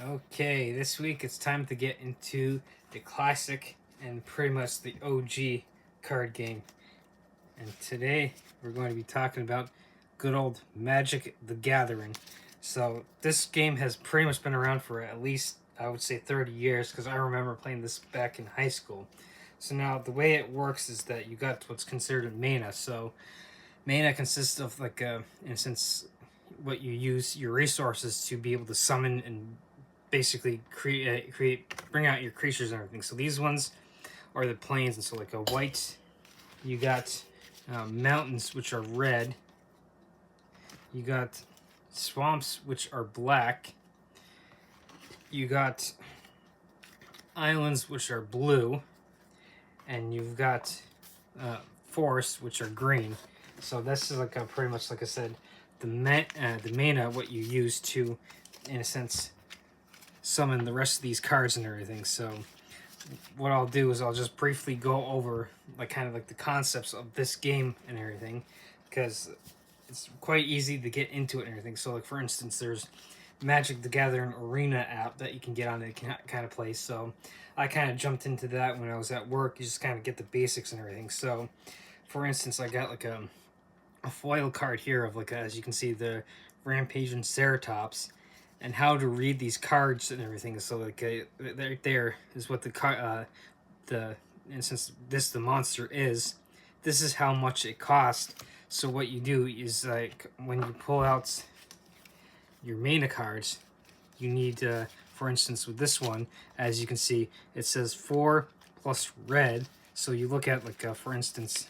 Okay, this week it's time to get into the classic and pretty much the OG card game. And today we're going to be talking about good old Magic the Gathering. So this game has pretty much been around for at least, I would say, 30 years because I remember playing this back in high school. So now the way it works is that you got what's considered a mana. So mana consists of in a sense, what you use your resources to be able to summon and basically bring out your creatures and everything. So these ones are the plains, and so like a white, you got mountains which are red. You got swamps which are black. You got islands which are blue, and you've got forests which are green. So this is like a pretty much like I said, the mana what you use to, in a sense, summon the rest of these cards and everything. So what I'll do is I'll just briefly go over like kind of like the concepts of this game and everything, because it's quite easy to get into it and everything. So like for instance, there's Magic the Gathering Arena app that you can get on and kind of play. So I kind of jumped into that when I was at work. You just kind of get the basics and everything. So for instance, I got like a foil card here of like as you can see, the Rampaging Ceratops, and how to read these cards and everything. So like right there is what the and since this the monster is, this is how much it costs. So what you do is like when you pull out your mana cards, you need for instance with this one, as you can see, it says 4 plus red. So you look at like for instance,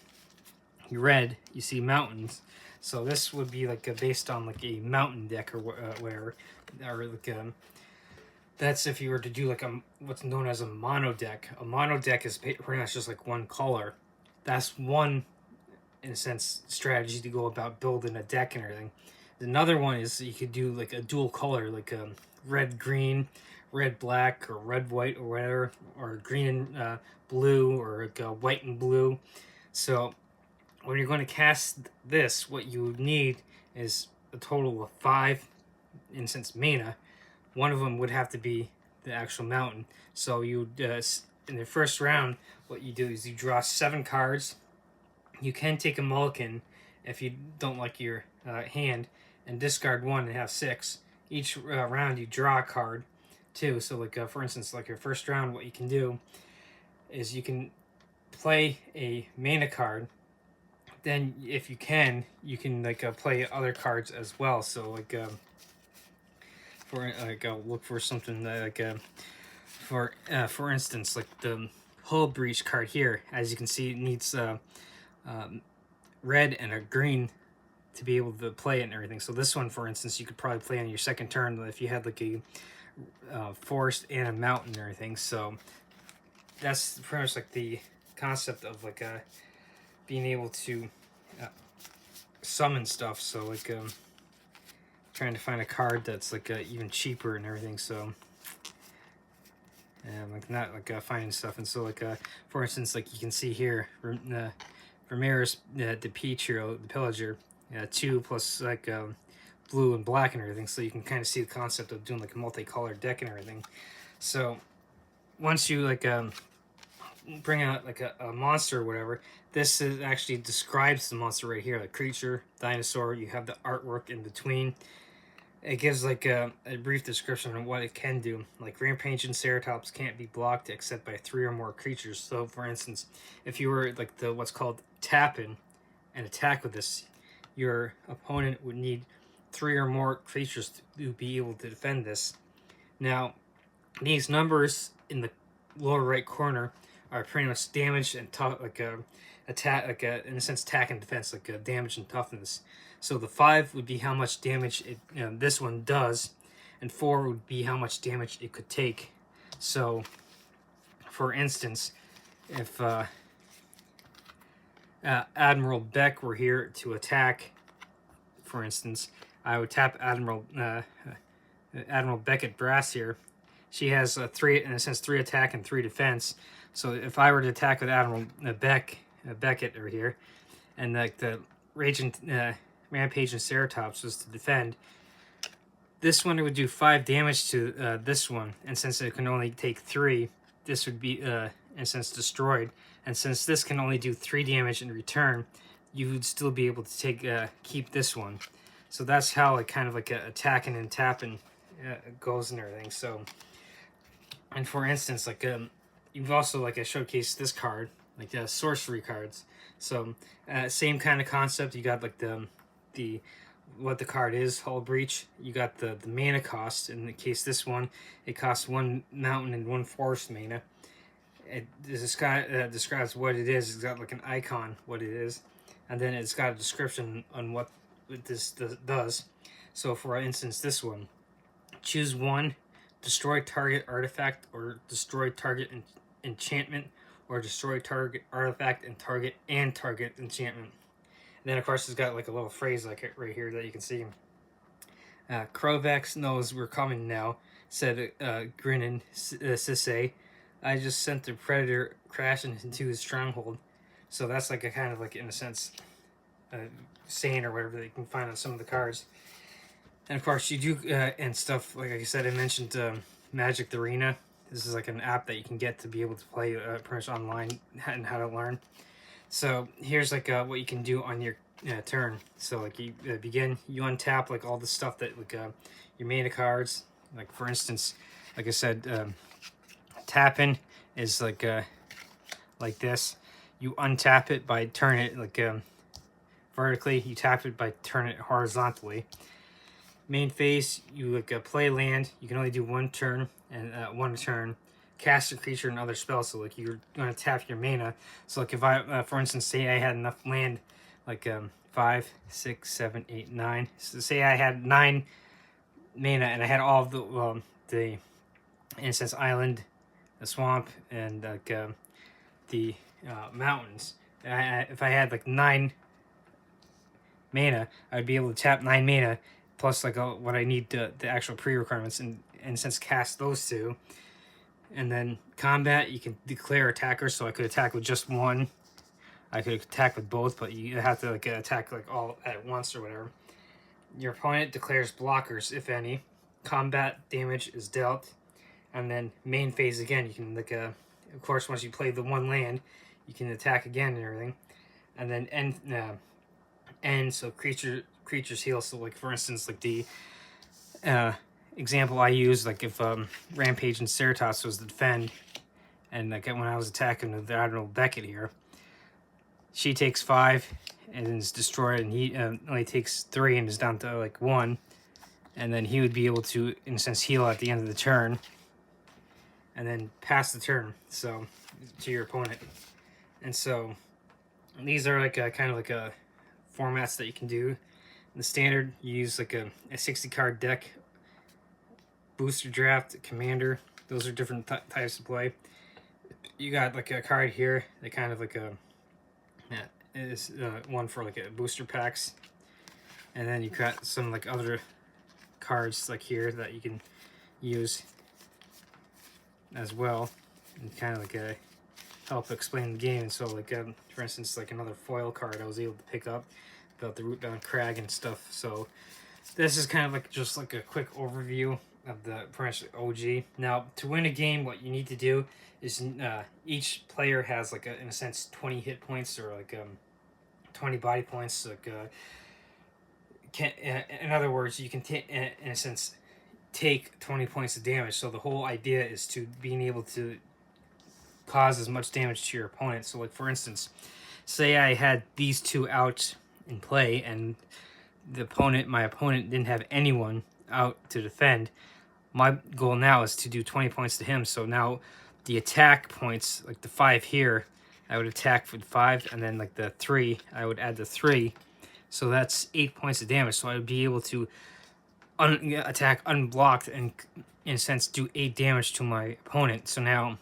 red, you see mountains. So this would be like based on like a mountain deck or whatever, or like that's if you were to do like what's known as a mono deck. A mono deck is pretty much just like one color. That's one, in a sense, strategy to go about building a deck and everything. Another one is you could do like a dual color, like red green, red black, or red white, or whatever, or green and blue, or like white and blue. So when you're going to cast this, what you need is a total of 5 instance mana. One of them would have to be the actual mountain. So you in the first round, what you do is you draw 7 cards. You can take a mulligan if you don't like your hand, and discard 1 and have 6. Each round you draw a card too. So like for instance, like your first round, what you can do is you can play a mana card. Then if you can like play other cards as well. So like I'll look for something like for instance, like the Hull Breach card here, as you can see, it needs red and a green to be able to play it and everything. So this one, for instance, you could probably play on your second turn if you had like a forest and a mountain and everything. So that's pretty much like the concept of like being able to summon stuff. So like trying to find a card that's like even cheaper and everything. So like not like finding stuff. And so like for instance, like you can see here, Ramirez the Peach Hero, the Pillager, 2 plus like blue and black and everything. So you can kind of see the concept of doing like a multicolored deck and everything. So once you like bring out like a monster or whatever, this is actually describes the monster right here, like creature, dinosaur. You have the artwork in between. It gives like a brief description of what it can do. Like Rampaging Ceratops can't be blocked except by 3 or more creatures. So for instance, if you were like the what's called tapping and attack with this, your opponent would need 3 or more creatures to be able to defend this. Now, these numbers in the lower right corner are pretty much damage and tough, like a attack, like a, in a sense, attack and defense, like a damage and toughness. So the 5 would be how much damage this one does, and 4 would be how much damage it could take. So, for instance, if Admiral Beck were here to attack, for instance, I would tap Admiral Beckett Brass here. She has 3, in a sense, 3 attack and 3 defense. So if I were to attack with Admiral Beckett over here, and like the Rampaging Ceratops was to defend, this one, it would do 5 damage to this one, and since it can only take 3, this would be, in a sense, destroyed. And since this can only do 3 damage in return, you would still be able to take keep this one. So that's how like kind of like attacking and tapping goes and everything. So, and for instance, like you've also like I showcased this card, like sorcery cards. So same kind of concept. You got like the what the card is, Hull Breach. You got the mana cost. In the case this one, it costs 1 mountain and 1 forest mana. It describes what it is. It's got like an icon, what it is, and then it's got a description on what this does. So for instance, this one, choose 1, destroy target artifact or destroy target enchantment, or destroy target artifact and target enchantment. And then of course it's got like a little phrase like it right here that you can see. Krovax knows we're coming now, said grinning Sisay. I just sent the predator crashing into his stronghold. So that's like a kind of like, in a sense, saying or whatever that you can find on some of the cards. And of course you do and stuff, like I said, I mentioned Magic the Arena. This is like an app that you can get to be able to play pretty much online and how to learn. So here's like what you can do on your turn. So like you begin, you untap like all the stuff that like your mana cards. Like for instance, like I said, tapping is like this. You untap it by turning it like vertically. You tap it by turning it horizontally. Main phase, you like play land. You can only do 1 turn and 1 turn. Cast a creature and other spells. So like you're going to tap your mana. So like if I, for instance, say I had enough land, like 5, 6, 7, 8, 9. So say I had 9 mana and I had all of the in a sense island, the swamp, and like the mountains. If I had like 9 mana, I'd be able to tap 9 mana plus like what I need the actual pre-requirements, and in a sense cast those 2. And then combat, you can declare attackers, so I could attack with just 1. I could attack with both, but you have to like attack like all at once or whatever. Your opponent declares blockers, if any. Combat damage is dealt. And then main phase again, you can like of course once you play the 1 land, you can attack again and everything. And then end so creatures heal. So like for instance, like the example I use, like if Rampage and Ceratops was the defend, and like when I was attacking the Admiral Beckett here, she takes 5 and is destroyed, and he only takes 3 and is down to like 1, and then he would be able to, in a sense, heal at the end of the turn, and then pass the turn, so to your opponent. And so these are like kind of like formats that you can do. In the standard, you use like a 60 card deck, booster draft, commander. Those are different types of play. You got like a card here that kind of like is one for like a booster packs, and then you got some like other cards like here that you can use as well, and kind of like help explain the game. And so like for instance, like another foil card I was able to pick up about the Rootbound Crag and stuff. So this is kind of like just like a quick overview of the pretty much OG. Now to win a game, what you need to do is each player has like in a sense 20 hit points, or like 20 body points. Like in other words, you can in a sense take 20 points of damage. So the whole idea is to being able to cause as much damage to your opponent. So like for instance, say I had these 2 out in play, and my opponent didn't have anyone out to defend. My goal now is to do 20 points to him. So now the attack points, like the 5 here, I would attack for the 5, and then like the 3, I would add the 3. So that's 8 points of damage. So I would be able to attack unblocked and in a sense do 8 damage to my opponent. So now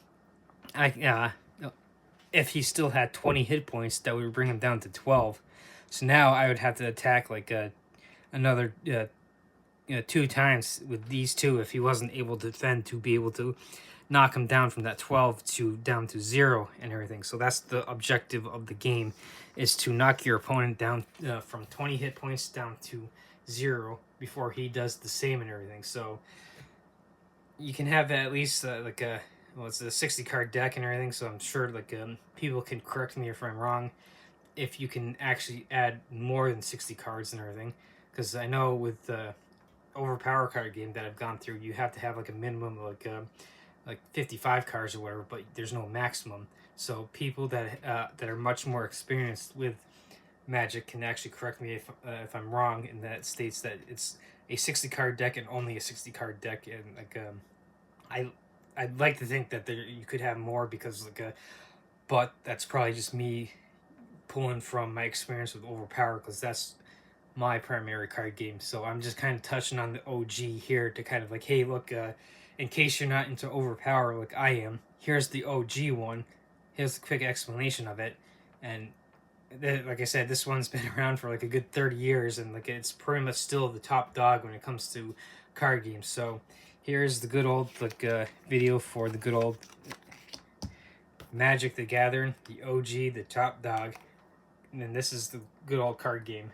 if he still had 20 hit points, that would bring him down to 12. So now I would have to attack like another 2 times with these 2 if he wasn't able to defend, to be able to knock him down from that 12 to down to 0 and everything. So that's the objective of the game, is to knock your opponent down from 20 hit points down to zero before he does the same and everything. So you can have at least like a, well, it's a 60 card deck and everything. So I'm sure like people can correct me if I'm wrong. If you can actually add more than 60 cards and everything, because I know with the overpower card game that I've gone through, you have to have like a minimum of like 55 cards or whatever, but there's no maximum. So people that are much more experienced with Magic can actually correct me if I'm wrong, and that states that it's a 60 card deck and only a 60 card deck, and like I I'd like to think that you could have more because but that's probably just me pulling from my experience with Overpower, because that's my primary card game. So I'm just kind of touching on the OG here to kind of like, hey, look, in case you're not into Overpower like I am, here's the OG one. Here's a quick explanation of it. And like I said, this one's been around for like a good 30 years, and like it's pretty much still the top dog when it comes to card games. So here's the good old video for the good old Magic the Gathering, the OG, the top dog. And then this is the good old card game.